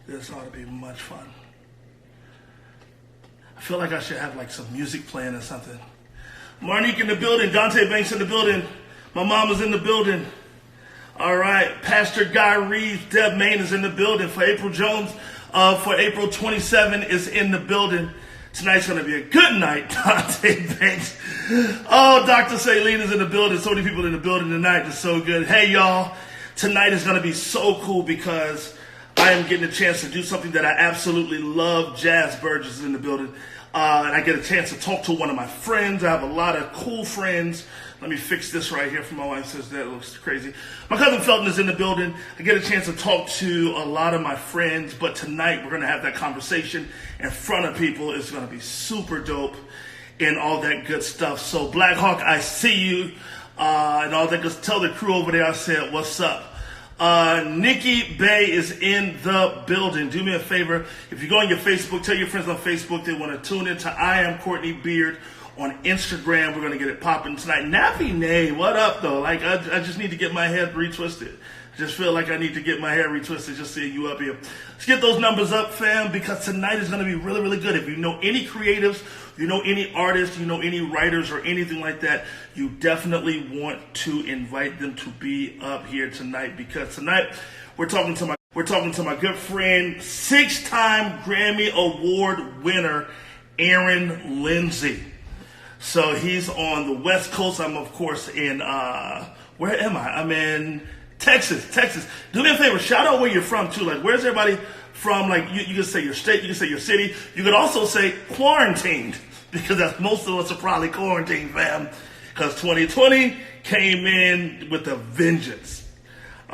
This ought to be much fun. I feel like I should have like some music playing or something. Marnique in the building. Dante Banks in the building. My mama's in the building. All right. Pastor Guy Reeves, Deb Main is in the building. For April Jones, for April 27 is in the building. Tonight's going to be a good night, Dante Banks. Oh, Dr. Saline is in the building. So many people in the building tonight. It's so good. Hey, y'all. Tonight is going to be so cool because I am getting a chance to do something that I absolutely love. Jazz Burgess is in the building. And I get a chance to talk to one of my friends. I have a lot of cool friends. Let me fix this right here for my wife, says that looks crazy. My cousin Felton is in the building. I get a chance to talk to a lot of my friends, but tonight we're going to have that conversation in front of people. It's going to be super dope and all that good stuff. So Black Hawk, I see you, and all that. Just tell the crew over there I said, what's up? Nikki Bay is in the building. Do me a favor. If you go on your Facebook, tell your friends on Facebook they want to tune into I Am Courtney Beard on Instagram. We're going to get it popping tonight. Nappy Nay, what up though? Like I just need to get my head retwisted. I just feel like I need to get my hair retwisted just seeing you up here. Let's get those numbers up, fam, because tonight is going to be really, really good. If you know any creatives, you know any artists, you know any writers or anything like that, you definitely want to invite them to be up here tonight, because tonight we're talking to my good friend, 6-time Grammy Award winner, Aaron Lindsey. So he's on the West Coast. I'm of course in where am I? I'm in Texas. Do me a favor, shout out where you're from too. Like, where's everybody from? Like, you can say your state, you can say your city. You could also say quarantined, because that's most of us are probably quarantined, fam. Because 2020 came in with a vengeance.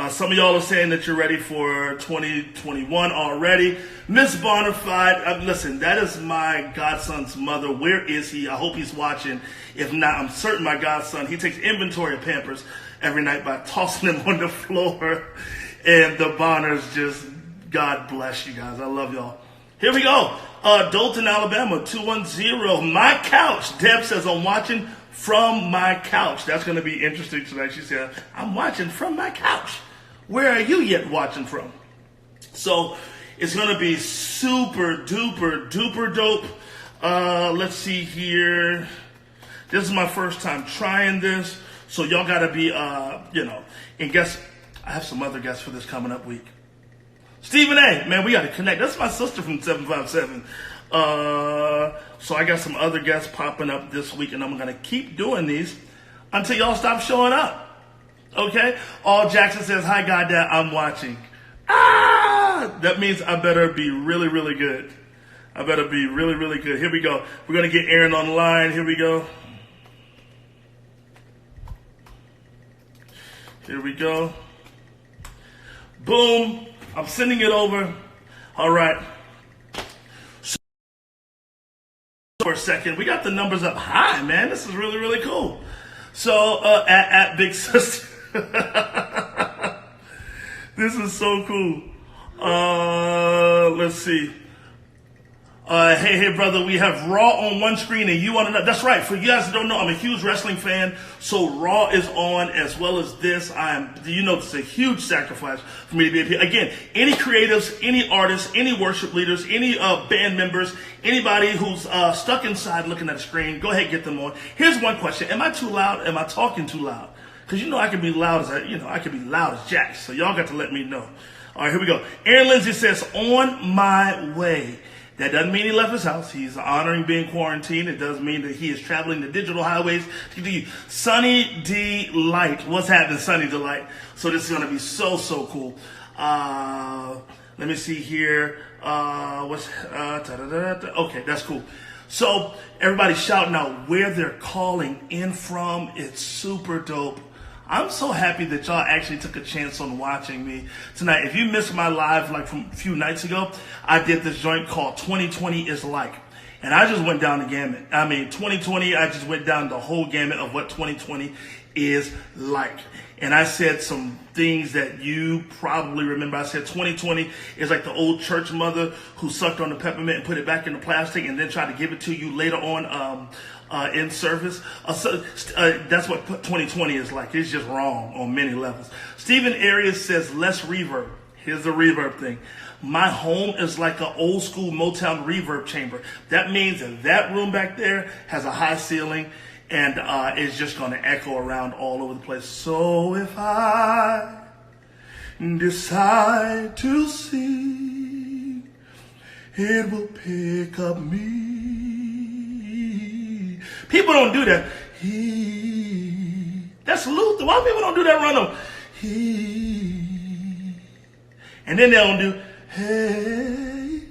Some of y'all are saying that you're ready for 2021 already. Miss Bonafide, listen, that is my godson's mother. Where is he? I hope he's watching. If not, I'm certain my godson, he takes inventory of Pampers every night by tossing them on the floor. And the Bonners just, God bless you guys. I love y'all. Here we go. Dalton, Alabama, 210. My couch. Deb says, I'm watching from my couch. That's going to be interesting tonight. She said, I'm watching from my couch. Where are you yet watching from? So it's going to be super duper duper dope. Let's see here. This is my first time trying this. So y'all got to be, and guess, I have some other guests for this coming up week. Stephen A, man, we got to connect. That's my sister from 757. So I got some other guests popping up this week, and I'm going to keep doing these until y'all stop showing up. Okay? All Jackson says, hi, God, Dad, I'm watching. That means I better be really, really good. I better be really, really good. Here we go. We're going to get Aaron on the line. Here we go. Here we go. Boom. I'm sending it over. All right. So for a second, we got the numbers up high, man. This is really, really cool. So at Big Sister. This is so cool. Let's see. Hey, brother, we have Raw on one screen and you on another. That's right. For you guys that don't know, I'm a huge wrestling fan. So Raw is on as well as this. It's a huge sacrifice for me to be up here. Again, any creatives, any artists, any worship leaders, any band members, anybody who's stuck inside looking at a screen, go ahead and get them on. Here's one question. Am I too loud? Am I talking too loud? Because I can be loud as Jack. So y'all got to let me know. All right, here we go. Aaron Lindsey says, on my way. That doesn't mean he left his house. He's honoring being quarantined. It does mean that he is traveling the digital highways to do Sunny Delight. What's happening, Sunny Delight? So this is going to be so, so cool. Let me see here. Okay, that's cool. So everybody's shouting out where they're calling in from. It's super dope. I'm so happy that y'all actually took a chance on watching me tonight. If you missed my live like from a few nights ago, I did this joint called 2020 is Like. And I just went down the gamut. 2020, I just went down the whole gamut of what 2020 is like. And I said some things that you probably remember. I said 2020 is like the old church mother who sucked on the peppermint and put it back in the plastic and then tried to give it to you later on in service. That's what 2020 is like. It's just wrong on many levels. Stephen Arias says less reverb. Here's the reverb thing. My home is like an old school Motown reverb chamber. That means that room back there has a high ceiling and it's just going to echo around all over the place. So if I decide to sing, it will pick up me. People don't do that. That's Luther. Why people don't do that run on? And then they don't do, hey.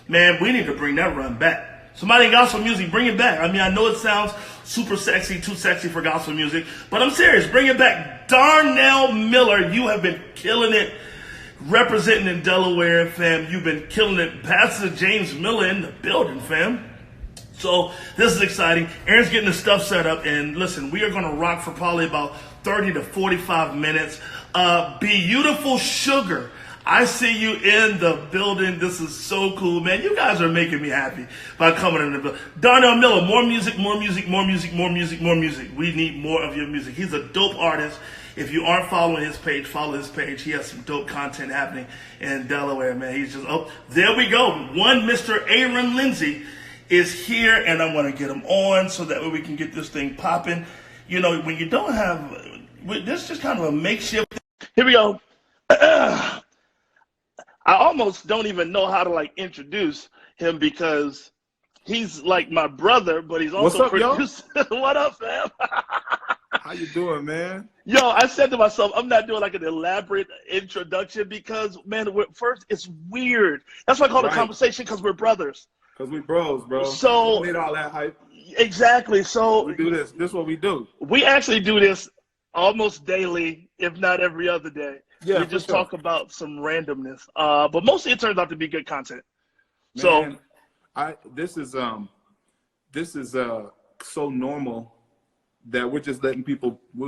Man, we need to bring that run back. Somebody in gospel music, bring it back. I mean, I know it sounds super sexy, too sexy for gospel music, but I'm serious. Bring it back. Darnell Miller, you have been killing it, representing in Delaware, fam. You've been killing it. Pastor James Miller in the building, fam. So this is exciting. Aaron's getting the stuff set up, and listen, we are going to rock for probably about 30 to 45 minutes. Beautiful Sugar, I see you in the building. This is so cool, man. You guys are making me happy by coming in the building. Darnell Miller, more music, more music, more music, more music, more music. We need more of your music. He's a dope artist. If you aren't following his page, follow his page. He has some dope content happening in Delaware, man. He's just, oh, there we go. One Mr. Aaron Lindsey is here, and I want to get him on so that way we can get this thing popping. You know, when you don't have, this is just kind of a makeshift. Here we go. I almost don't even know how to like introduce him because he's like my brother, but he's also What's up, producer. What up, fam? How you doing, man? Yo, I said to myself, I'm not doing like an elaborate introduction because, man, first it's weird. That's why I call it a conversation, because we're brothers. Because we bros, bro. So don't need all that hype. Exactly. So we do this. This is what we do. We actually do this almost daily, if not every other day. Yeah, we just talk about some randomness. But mostly it turns out to be good content. Man, this is so normal that we're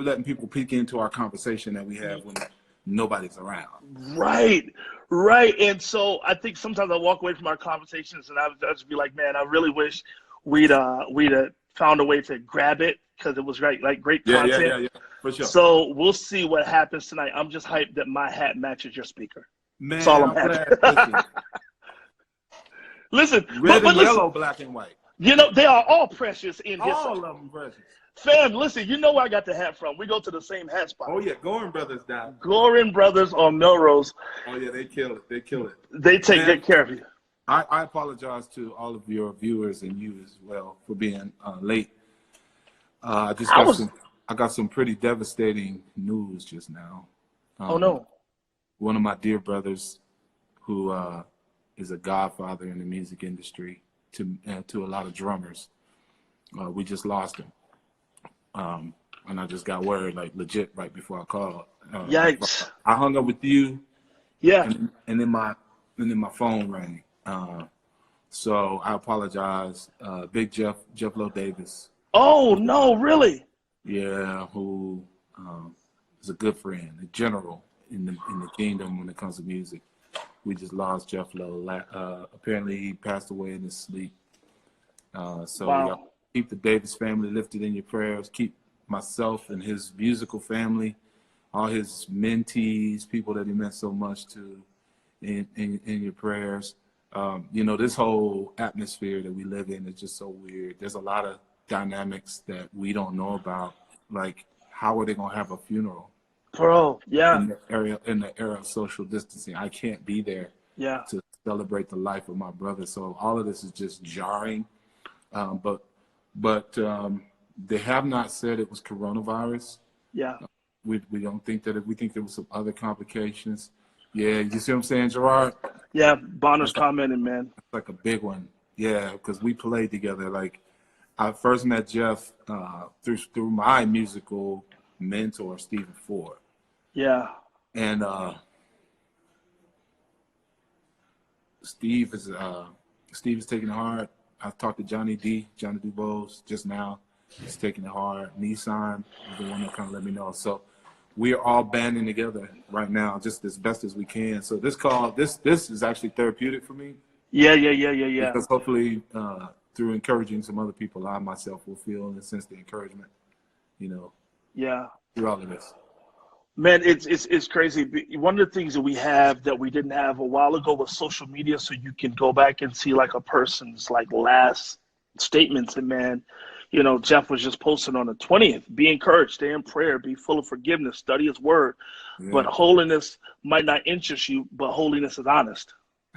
letting people peek into our conversation that we have when nobody's around. Right. And so I think sometimes I walk away from our conversations and I just be like, man, I really wish we'd found a way to grab it because it was great content. Yeah, for sure. So we'll see what happens tonight. I'm just hyped that my hat matches your speaker. Man, that's all I'm happy. Listen, red and yellow, black and white. You know, they are all precious in his all of them precious. Fam, listen, you know where I got the hat from. We go to the same hat spot. Oh, yeah, Gorin Brothers down. Gorin Brothers on Melrose. Oh, yeah, they kill it. They kill it. They take good care of you. I apologize to all of your viewers and you as well for being late. I got some pretty devastating news just now. Oh, no. One of my dear brothers who is a godfather in the music industry to a lot of drummers, we just lost him. And I just got word, like, legit right before I called. Yikes! I hung up with you. Yeah. And then my phone rang. So I apologize. Big Jeff Lowe Davis. Oh no! Really? Yeah. Who is a good friend, a general in the kingdom when it comes to music. We just lost Jeff Lowe. Apparently he passed away in his sleep. So wow. Keep the Davis family lifted in your prayers. Keep myself and his musical family, all his mentees, people that he meant so much to, in your prayers. You know, this whole atmosphere that we live in is just so weird. There's a lot of dynamics that we don't know about. Like, how are they gonna have a funeral? Bro, yeah. In the era of social distancing, I can't be there. Yeah. To celebrate the life of my brother. So all of this is just jarring. But they have not said it was coronavirus. Yeah. We don't think that. We think there was some other complications. Yeah, you see what I'm saying, Gerard? Yeah, Bonner's commenting, man. It's like a big one. Yeah, because we played together. Like, I first met Jeff through my musical mentor, Stephen Ford. Yeah. And Steve is taking it hard. I talked to Johnny Dubose just now. He's taking it hard. Nissan is the one that kind of let me know. So we are all banding together right now, just as best as we can. So this is actually therapeutic for me. Yeah. Because hopefully through encouraging some other people, I myself will feel and sense the encouragement, you know. Yeah. Through all of this. Man, it's crazy. One of the things that we have that we didn't have a while ago was social media, so you can go back and see like a person's like last statements. And man, you know, Jeff was just posting on the 20th. Be encouraged, stay in prayer, be full of forgiveness, study His Word. But Yeah. holiness might not interest you, but holiness is honest.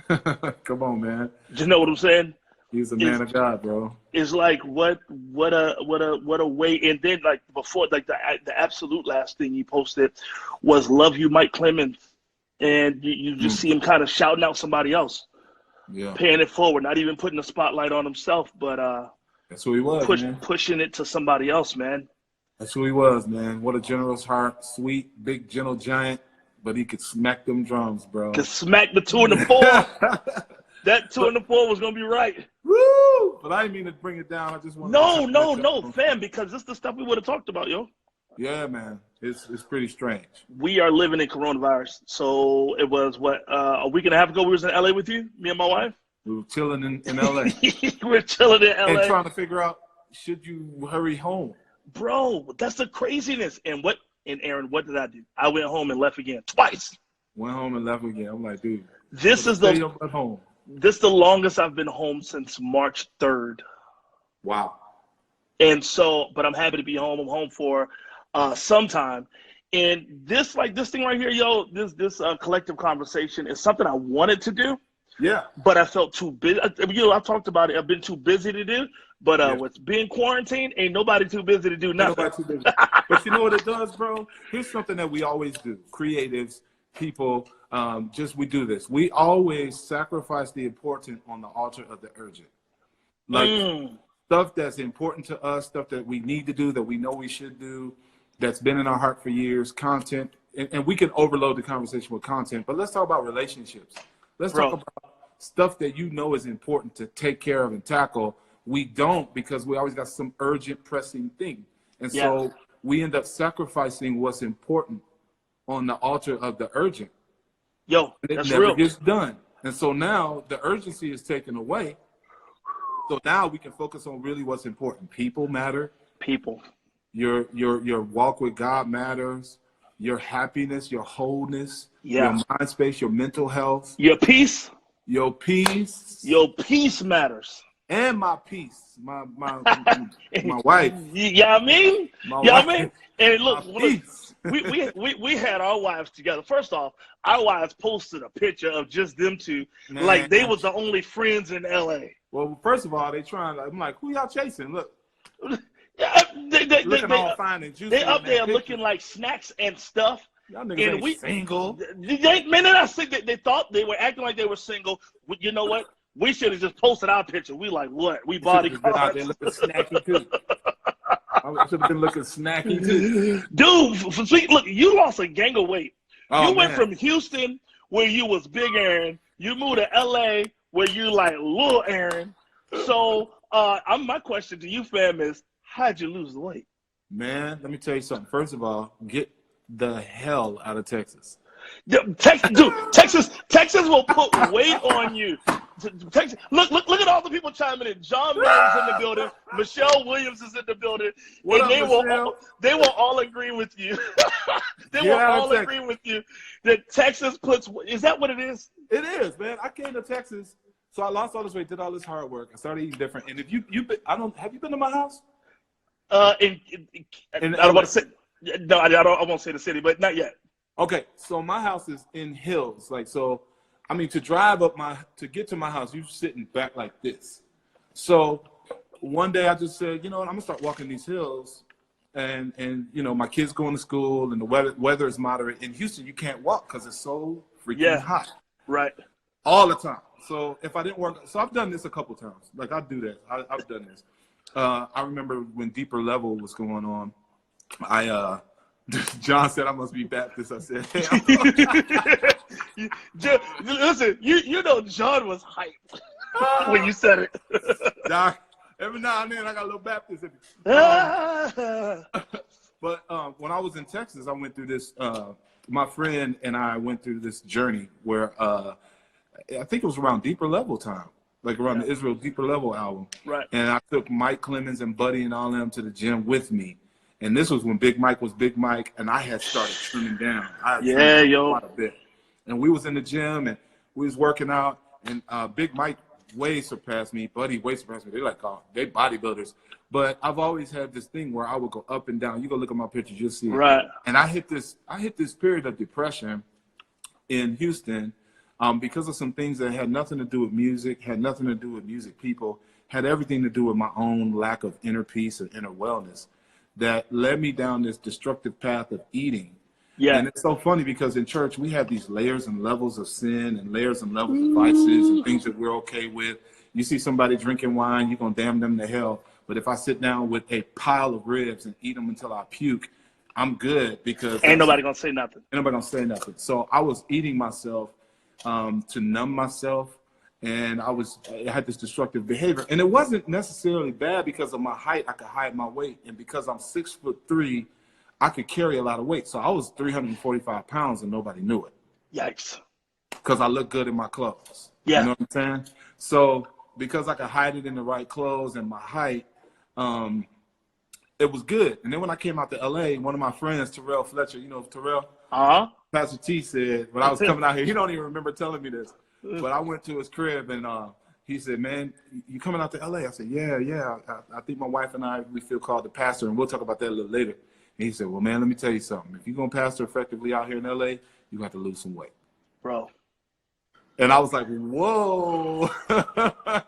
Come on, man. Do you know what I'm saying? He's a man of God, bro. It's like what a way. And then like before, like the absolute last thing he posted was "Love You, Mike Clemens," and you just see him kind of shouting out somebody else, Yeah. paying it forward, not even putting the spotlight on himself, but That's who he was, man. pushing it to somebody else, man. That's who he was, man. What a generous heart, sweet, big, gentle giant, but he could smack them drums, bro. Could smack the 2 and the 4. That 2 and the 4 was gonna be right. Woo! But I didn't mean to bring it down. I just wanted No, fam, because this is the stuff we would have talked about, yo. Yeah, man. It's pretty strange. We are living in coronavirus. So it was a week and a half ago we was in LA with you, me and my wife. We were chilling in LA. We're chilling in LA. And trying to figure out, should you hurry home? Bro, that's the craziness. And Aaron, what did I do? I went home and left again twice. Went home and left again. I'm like, dude. This is the longest I've been home since March 3rd. Wow. And so, but I'm happy to be home. I'm home for some time. And this thing right here, yo, this collective conversation is something I wanted to do. Yeah. But I felt too busy. You know, I talked about it. I've been too busy to do. But with being quarantined, ain't nobody too busy to do nothing. Nobody too busy. But you know what it does, bro? Here's something that we always do. Creatives, people, we do this. We always sacrifice the important on the altar of the urgent. Like stuff that's important to us, stuff that we need to do, that we know we should do, that's been in our heart for years, content. And we can overload the conversation with content, but let's talk about relationships. Let's talk about stuff that you know is important to take care of and tackle. We don't, because we always got some urgent, pressing thing. And so we end up sacrificing what's important on the altar of the urgent. Yo, it never gets done. And so now the urgency is taken away. So now we can focus on really what's important. People matter. People. Your walk with God matters. Your happiness, your wholeness, your mind space, your mental health. Your peace. Your peace. Your peace matters. And my peace. My wife. You know what I mean? I mean? And look, we had our wives together. First off, our wives posted a picture of just them two, like they was the only friends in LA. Well, first of all, they trying. I'm like, who y'all chasing? Look, looking all fine and juicy. They up there looking like snacks and stuff. Y'all niggas ain't single. They thought they were acting like they were single. You know what? We should have just posted our picture. We like what? We bodyguards. Out there looking snacky too. I should have been looking snacky too. Dude, look, you lost a gang of weight. You went from Houston, where you was Big Aaron. You moved to LA, where you like Little Aaron. So, my question to you, fam, is how'd you lose the weight? Man, let me tell you something. First of all, get the hell out of Texas. Texas will put weight on you. Texas, look at all the people chiming in. John Mayer is in the building. Michelle Williams is in the building. They will all agree with you. They will all agree with you that Texas puts. Is that what it is? It is, man. I came to Texas, so I lost all this weight, did all this hard work. I started eating different. And if have you been to my house? I don't want to say. No, I won't say the city, but not yet. Okay, so my house is in hills, to get to my house, you're sitting back like this. So one day I just said, you know what, I'm gonna start walking these hills, and you know, my kids going to school, and the weather is moderate. In Houston, you can't walk because it's so freaking hot, right? All the time. So if I didn't work, so I've done this a couple times. Like I do that. I've done this. I remember when Deeper Level was going on. John said I must be Baptist. I said, hey, listen, you know John was hyped when you said it. Doc, every now and then I got a little Baptist in me. But when I was in Texas, I went through this. My friend and I went through this journey where I think it was around Deeper Level time, like around the Israel Deeper Level album. Right. And I took Mike Clemens and Buddy and all them to the gym with me. And this was when Big Mike was Big Mike, and I had started trimming down. I had Yeah, trimmed yo. quite a bit. And we was in the gym, and we was working out, and Big Mike way surpassed me. Buddy way surpassed me. They're like, oh, they bodybuilders. But I've always had this thing where I would go up and down. You go look at my pictures, you'll see it. Right. And I hit this period of depression in Houston because of some things that had nothing to do with music, had nothing to do with music people, had everything to do with my own lack of inner peace and inner wellness that led me down this destructive path of eating. Yeah. And it's so funny because in church, we have these layers and levels of sin and layers and levels of vices and things that we're okay with. You see somebody drinking wine, you're going to damn them to hell. But if I sit down with a pile of ribs and eat them until I puke, I'm good because Ain't nobody going to say nothing. Ain't nobody going to say nothing. So I was eating myself to numb myself. And I had this destructive behavior. And it wasn't necessarily bad because of my height. I could hide my weight. And because I'm 6'3", I could carry a lot of weight. So I was 345 pounds and nobody knew it. Yikes. Because I look good in my clothes. Yeah. You know what I'm saying? So because I could hide it in the right clothes and my height, it was good. And then when I came out to LA, one of my friends, Terrell Fletcher, you know Terrell? Uh-huh. Pastor T said, when I was coming out here, he don't even remember telling me this. But I went to his crib and he said, man, you coming out to LA? I said, yeah. I think my wife and we feel called to pastor, and we'll talk about that a little later. And he said, well, man, let me tell you something. If you're going to pastor effectively out here in LA, you have to lose some weight. Bro. And I was like, whoa. I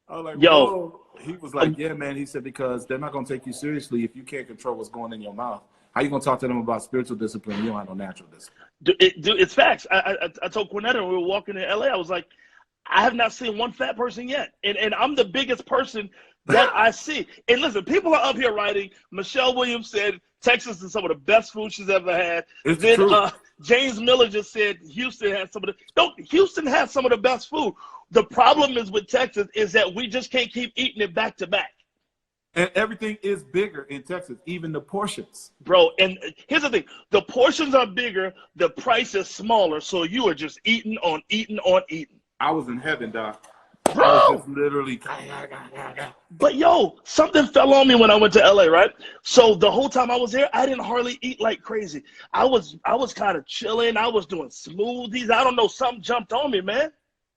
was like, yo. Whoa. He was like, yeah, man. He said, because they're not going to take you seriously if you can't control what's going in your mouth. How you going to talk to them about spiritual discipline? You don't have no natural discipline. It's facts. I told Cornetta when we were walking in LA, I was like, I have not seen one fat person yet. And I'm the biggest person that I see. And listen, people are up here writing, Michelle Williams said Texas is some of the best food she's ever had. It's then true. James Miller just said Houston has some of Houston has some of the best food. The problem is with Texas is that we just can't keep eating it back to back. And everything is bigger in Texas, even the portions. Bro, and here's the thing. The portions are bigger, the price is smaller, so you are just eating on eating on eating. I was in heaven, Doc. Bro! I was just literally. But yo, something fell on me when I went to LA, right? So the whole time I was there, I didn't hardly eat like crazy. I was kind of chilling. I was doing smoothies. I don't know, something jumped on me, man.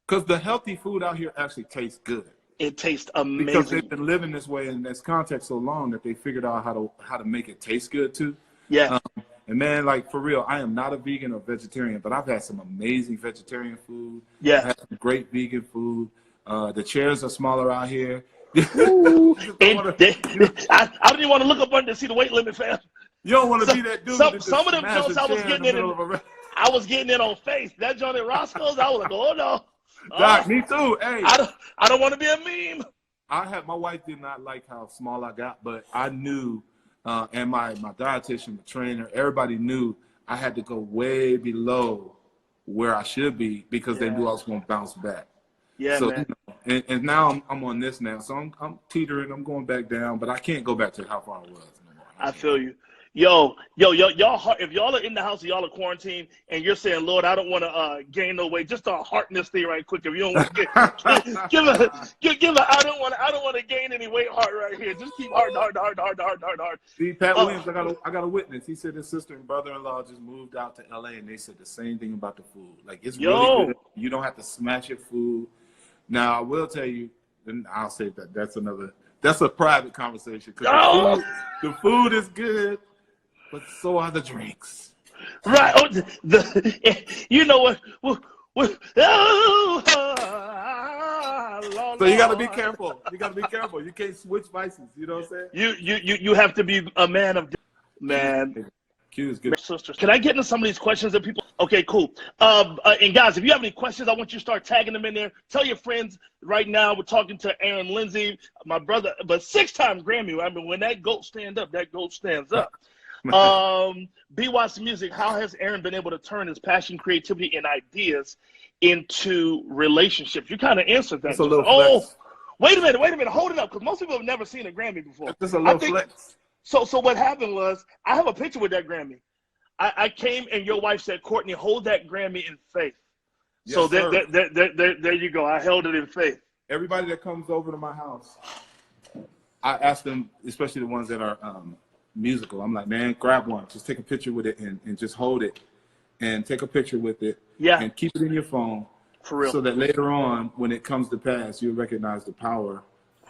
Because the healthy food out here actually tastes good. It tastes amazing. Because they've been living this way in this context so long that they figured out how to make it taste good too. Yeah. And man, like for real, I am not a vegan or vegetarian, but I've had some amazing vegetarian food. Yeah. I've had some great vegan food. The chairs are smaller out here. Ooh, I don't even want to look up under to see the weight limit, fam. You don't want to be that dude. Some of them jokes I was getting I was getting in on face. That joint at Roscoe's, I was like, oh no. Doc, me too. Hey, I don't want to be a meme. My wife did not like how small I got, but I knew, and my dietitian, my trainer, everybody knew I had to go way below where I should be because they knew I was going to bounce back. Yeah, so, man. You know, and now I'm on this now, so I'm teetering. I'm going back down, but I can't go back to how far I was no more. I feel you. Y'all, if y'all are in the house and y'all are quarantined and you're saying, Lord, I don't want to gain no weight, just start hearting this thing right quick. If you don't want to give a I don't want to gain any weight heart right here. Just keep heart. See, Pat Williams, I got a witness. He said his sister and brother-in-law just moved out to LA and they said the same thing about the food. Like it's really good. You don't have to smash your food. Now I will tell you, and I'll say that's a private conversation because the food is good. But so are the drinks. Right. You know what? So you got to be careful. You can't switch vices. You know what I'm saying? You have to be a man of man. Q is good. Sisters. Can I get into some of these questions that people? Okay, cool. And guys, if you have any questions, I want you to start tagging them in there. Tell your friends right now. We're talking to Aaron Lindsey, my brother, but 6-time Grammy. I mean, when that goat stands up, that goat stands up. B Watts Music, how has Aaron been able to turn his passion, creativity, and ideas into relationships? You kind of answered that. That's a little flex. Wait a minute, hold it up, because most people have never seen a Grammy before. That's a little flex. So what happened was, I have a picture with that Grammy. I came and your wife said, Courtney, hold that Grammy in faith. Yes, so there you go. I held it in faith. Everybody that comes over to my house, I ask them, especially the ones that are musical. I'm like, man, grab one, just take a picture with it and just hold it and take a picture with it and keep it in your phone For real. so that later on, when it comes to pass, you'll recognize the power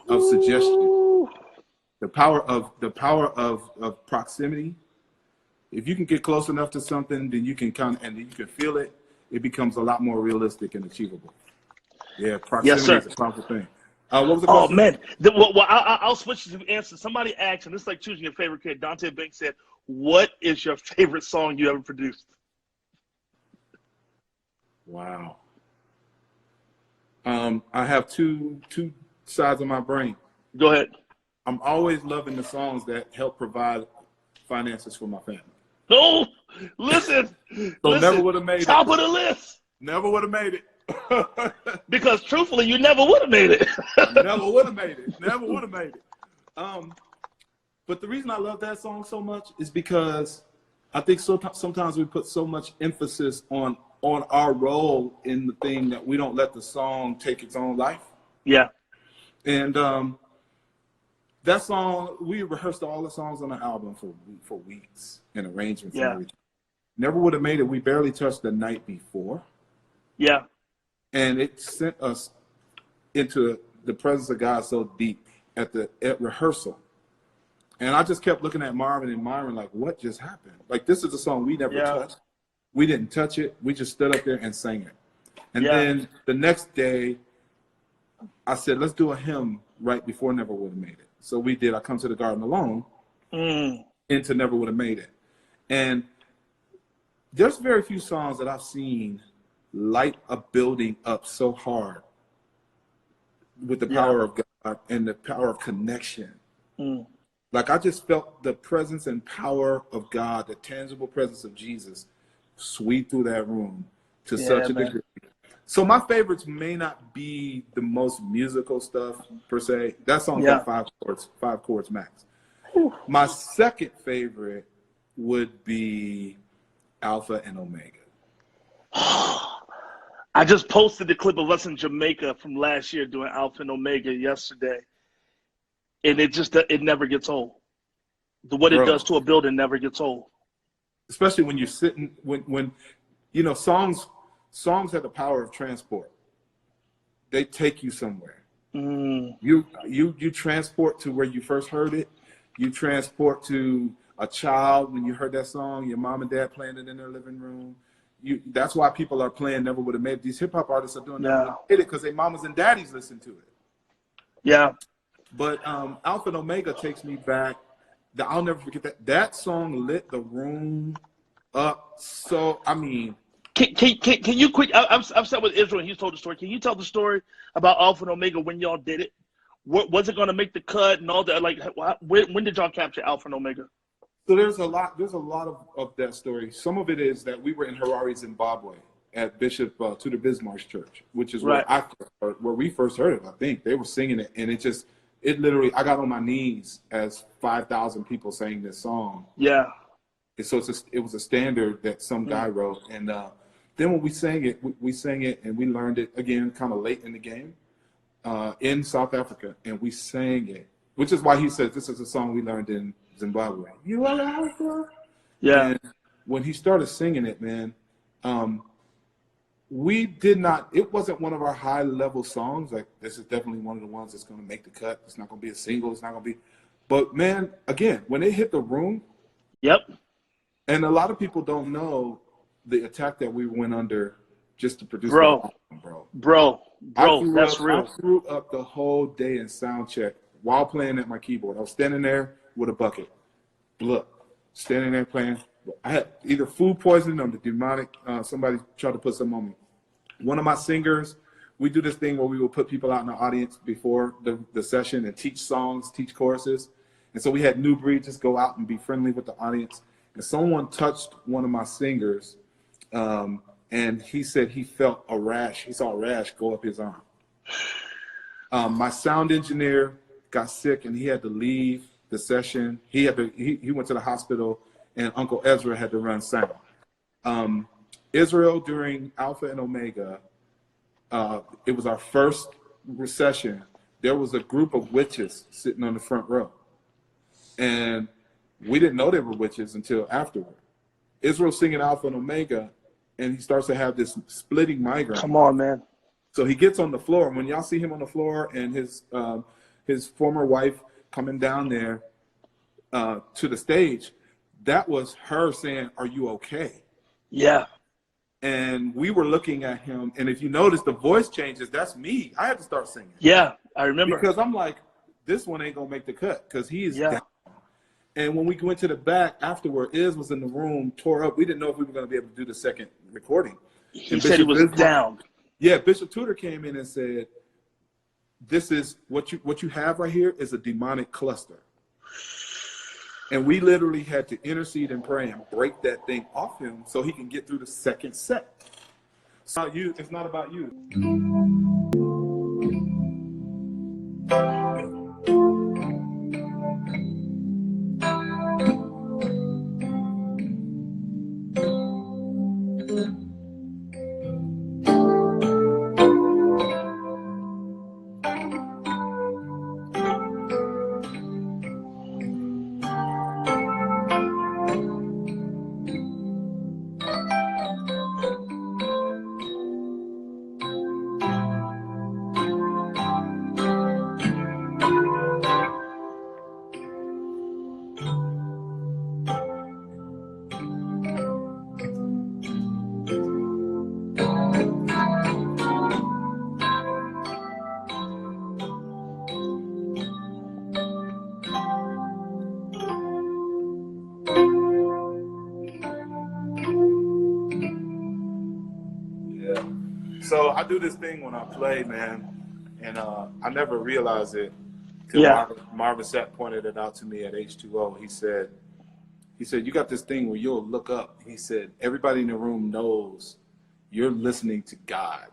of suggestion, the power of proximity. If you can get close enough to something, then you can and you can feel it. It becomes a lot more realistic and achievable. Yeah, proximity is a powerful thing. What was the question? Oh man, I'll switch to the answer. Somebody asked, and it's like choosing your favorite kid. Dante Banks said, "What is your favorite song you ever produced?" Wow. I have two sides of my brain. Go ahead. I'm always loving the songs that help provide finances for my family. No, listen. Never would have made it. Top of the list. Never would have made it. Because truthfully, you never would have made it. Never would have made it. Never would have made it. But the reason I love that song so much is because I think sometimes we put so much emphasis on our role in the thing that we don't let the song take its own life. Yeah. And that song, we rehearsed all the songs on the album for weeks and arrangements and everything. Never would have made it. We barely touched the night before. Yeah. And it sent us into the presence of God so deep at rehearsal. And I just kept looking at Marvin and Myron like, what just happened? Like, this is a song we never touched. We didn't touch it. We just stood up there and sang it. And then the next day, I said, let's do a hymn right before Never Would Have Made It. So we did I Come to the Garden Alone into Never Would Have Made It. And there's very few songs that I've seen light a building up so hard with the power of God and the power of connection. Like, I just felt the presence and power of God, the tangible presence of Jesus, sweep through that room to such a degree. So my favorites may not be the most musical stuff per se. That song's got 5 chords max. My second favorite would be Alpha and Omega. I just posted the clip of us in Jamaica from last year doing Alpha and Omega yesterday. And it never gets old. What it does to a building never gets old. Especially when you're sitting, when you know, songs have the power of transport. They take you somewhere. You transport to where you first heard it. You transport to a child when you heard that song, your mom and dad playing it in their living room. That's why people are playing Never Would Have Made It. These hip hop artists are doing Never Would Have Made It because their mamas and daddies listen to it. Yeah. But Alpha and Omega takes me back. I'll never forget that. That song lit the room up. So, I mean. Can you quick? I've sat with Israel and he's told the story. Can you tell the story about Alpha and Omega when y'all did it? Was it going to make the cut and all that? Like, when did y'all capture Alpha and Omega? So there's a lot of that story. Some of it is that we were in Harare, Zimbabwe, at Bishop Tudor Bismarck's church, which is where we first heard it. I think they were singing it, and it literally, I got on my knees as 5,000 people sang this song. Yeah. And so it was a standard that some guy wrote, and then when we sang it, and we learned it again kind of late in the game in South Africa, and we sang it, which is why he said this is a song we learned in Zimbabwe. You are Alpha. Yeah. And when he started singing it, man, we did not. It wasn't one of our high level songs. Like, this is definitely one of the ones that's going to make the cut. It's not going to be a single. It's not going to be. But man, again, when it hit the room. Yep. And a lot of people don't know the attack that we went under just to produce the album, bro. That's real. I threw up the whole day in sound check while playing at my keyboard. I was standing there with a bucket, blood, standing there playing. I had either food poisoning or the demonic. Somebody tried to put something on me. One of my singers, we do this thing where we will put people out in the audience before the session and teach songs, teach choruses. And so we had New Breed just go out and be friendly with the audience. And someone touched one of my singers, and he said he felt a rash. He saw a rash go up his arm. My sound engineer got sick, and he had to leave the session. He went to the hospital, and Uncle Ezra had to run sound. Israel, during Alpha and Omega, it was our first recession. There was a group of witches sitting on the front row. And We didn't know they were witches until afterward. Israel's singing Alpha and Omega, and he starts to have this splitting migraine. Come on, man. So he gets on the floor, and when y'all see him on the floor and his former wife coming down there to the stage, that was her saying, "Are you okay?" Yeah. And we were looking at him, and if you notice, the voice changes. That's me. I had to start singing. Yeah, I remember. Because I'm like, this one ain't going to make the cut because he is down. And when we went to the back afterward, Iz was in the room, tore up. We didn't know if we were going to be able to do the second recording. He said he was down. Yeah, Bishop Tudor came in and said, "This is what you have right here is a demonic cluster." And we literally had to intercede and pray and break that thing off him so he can get through the second set. It's not you. It's not about you. So I do this thing when I play, man, and I never realized it till Marvin Sapp pointed it out to me at H2O. He said, you got this thing where you'll look up. He said, everybody in the room knows you're listening to God.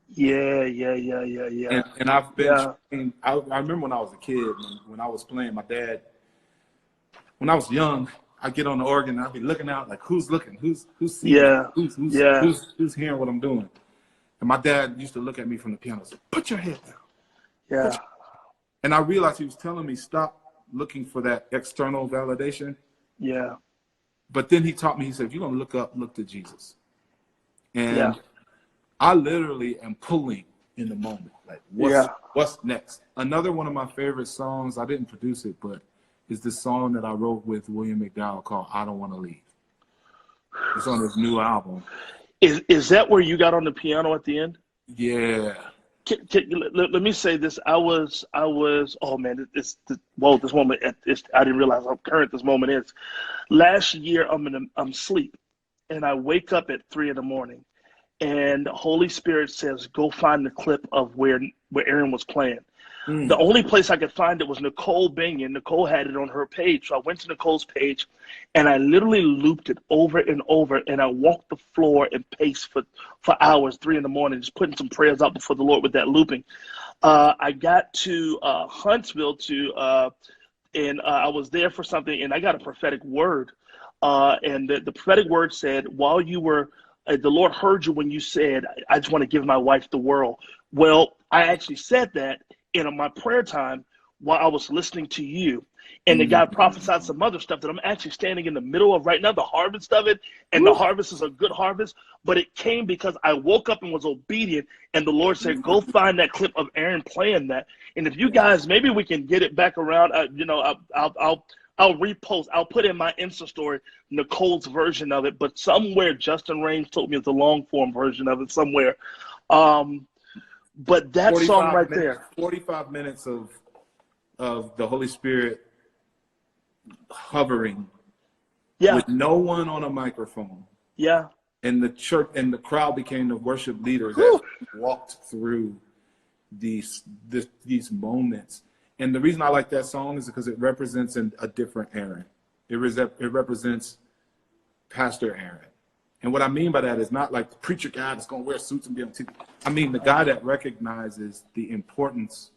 Yeah. And I've been, I remember when I was a kid, when I was playing, my dad, when I was young, I get on the organ and I'd be looking out like, who's looking? Who's seeing? Who's hearing what I'm doing? And my dad used to look at me from the piano and say, "Put your head down." Yeah. And I realized he was telling me, stop looking for that external validation. Yeah. But then he taught me, he said, if you're going to look up, look to Jesus. And I literally am pulling in the moment. Like, what's next? Another one of my favorite songs, I didn't produce it, but is this song that I wrote with William McDowell called I Don't Want to Leave. It's on his new album. Is that where you got on the piano at the end? Yeah. Let me say this. I was. Oh man, this moment. I didn't realize how current this moment is. Last year, I'm asleep, and I wake up at 3 a.m, and the Holy Spirit says, "Go find the clip of where Aaron was playing." The only place I could find it was Nicole Binion. Nicole had it on her page. So I went to Nicole's page and I literally looped it over and over. And I walked the floor and paced for hours, 3 a.m, just putting some prayers out before the Lord with that looping. I got to Huntsville and I was there for something and I got a prophetic word. And the prophetic word said, while you were, the Lord heard you when you said, "I just want to give my wife the world." Well, I actually said that in my prayer time while I was listening to you. And the guy prophesied some other stuff that I'm actually standing in the middle of right now, the harvest of it. And the harvest is a good harvest, but it came because I woke up and was obedient. And the Lord said, "Go find that clip of Aaron playing that." And if you guys, maybe we can get it back around, I'll repost. I'll put in my Insta story Nicole's version of it, but somewhere Justin Raines told me it's a long form version of it somewhere. But that song right there, 45 minutes of the Holy Spirit hovering with no one on a microphone. Yeah. And the church and the crowd became the worship leaders as we walked through these moments. And the reason I like that song is because it represents a different Aaron. It represents Pastor Aaron. And what I mean by that is not like the preacher guy that's going to wear suits and be on TV. I mean the guy that recognizes the importance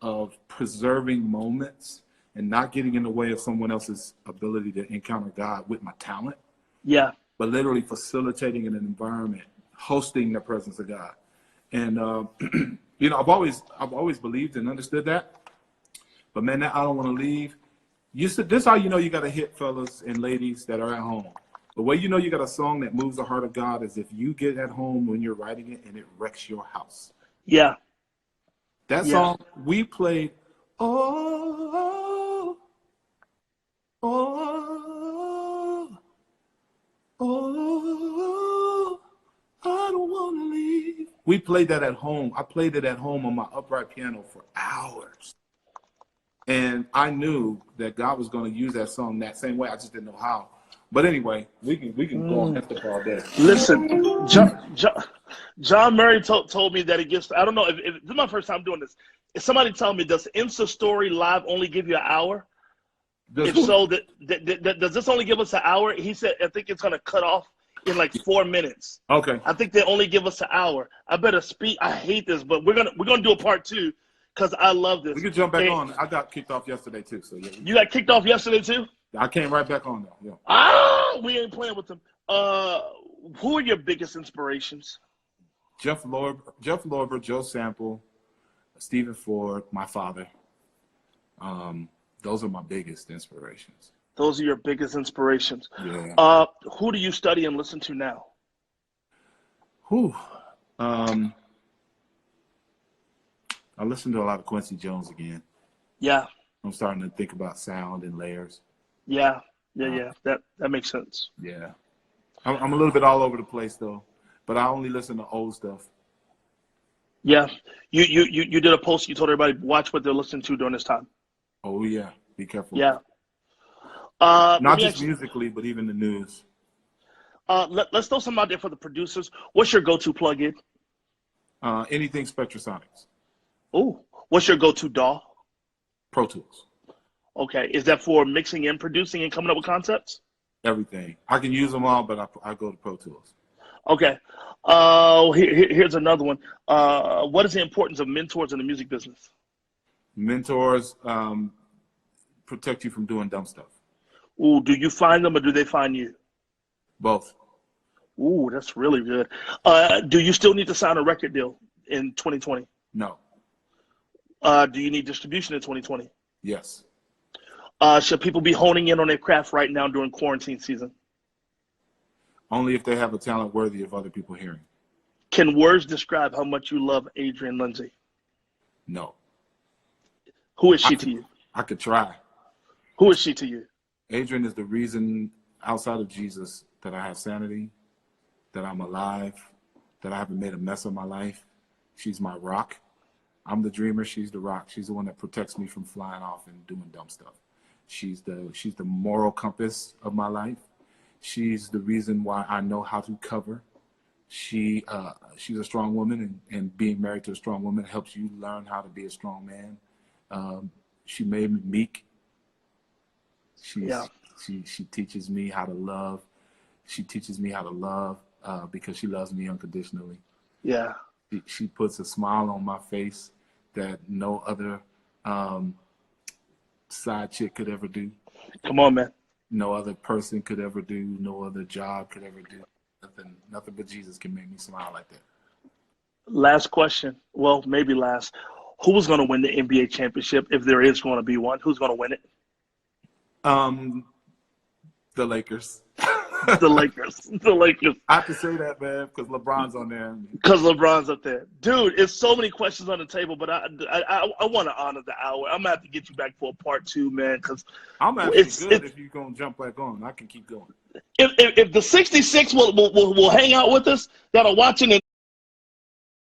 of preserving moments and not getting in the way of someone else's ability to encounter God with my talent. Yeah. But literally facilitating an environment, hosting the presence of God. And, I've always believed and understood that. But man, that I Don't Want to Leave, This is how you know you got a hit, fellas and ladies that are at home. The way you know you got a song that moves the heart of God is if you get at home when you're writing it and it wrecks your house. Yeah. That song we played, oh, oh, oh, I don't want to leave. We played that at home. I played it at home on my upright piano for hours. And I knew that God was going to use that song that same way. I just didn't know how. But anyway, we can go on that all day. Listen, John Murray told me that it gets. I don't know if this is my first time doing this. If somebody tell me, does Insta Story Live only give you an hour? If so, does this only give us an hour? He said, I think it's going to cut off in like 4 minutes. Okay. I think they only give us an hour. I better speak. I hate this, but we're gonna do a part 2 because I love this. We can jump back on. I got kicked off yesterday too. So yeah. You got kicked off yesterday too? I came right back on though. Yeah. Ah, we ain't playing with them. Who are your biggest inspirations? Jeff Lorber, Joe Sample, Stephen Ford, my father. Those are my biggest inspirations. Those are your biggest inspirations. Yeah. Who do you study and listen to now? I listen to a lot of Quincy Jones again. Yeah. I'm starting to think about sound and layers. Yeah. That makes sense. Yeah. I'm a little bit all over the place though, but I only listen to old stuff. Yeah. You did a post. You told everybody watch what they're listening to during this time. Oh yeah. Be careful. Yeah. Not just musically, but even the news. Let's throw some out there for the producers. What's your go-to plugin? Anything Spectrasonics. Oh, what's your go-to DAW? Pro Tools. Okay, is that for mixing and producing and coming up with concepts? Everything. I can use them all, but I go to Pro Tools. Okay. Here's another one. What is the importance of mentors in the music business? Mentors protect you from doing dumb stuff. Ooh, do you find them or do they find you? Both. Ooh, that's really good. Do you still need to sign a record deal in 2020? No. Do you need distribution in 2020? Yes. Should people be honing in on their craft right now during quarantine season? Only if they have a talent worthy of other people hearing. Can words describe how much you love Aaron Lindsey? No. Who is she to you? I could try. Who is she to you? Adrian is the reason outside of Jesus that I have sanity, that I'm alive, that I haven't made a mess of my life. She's my rock. I'm the dreamer. She's the rock. She's the one that protects me from flying off and doing dumb stuff. She's the moral compass of my life. She's the reason why I know how to cover. She's a strong woman, and being married to a strong woman helps you learn how to be a strong man. She made me meek. She teaches me how to love. She teaches me how to love because she loves me unconditionally. Yeah. She puts a smile on my face that no other side chick could ever do. Come on, man. No other person could ever do. No other job could ever do. Nothing but Jesus can make me smile like that. Last question. Well, maybe last. Who's going to win the NBA championship if there is going to be one? Who's going to win it? The Lakers. The Lakers. The Lakers. I have to say that, man, because LeBron's on there. Because LeBron's up there. Dude, it's so many questions on the table, but I want to honor the hour. I'm going to have to get you back for a part 2, man, because I'm actually good if you're going to jump back on. I can keep going. If the 66 will hang out with us that are watching and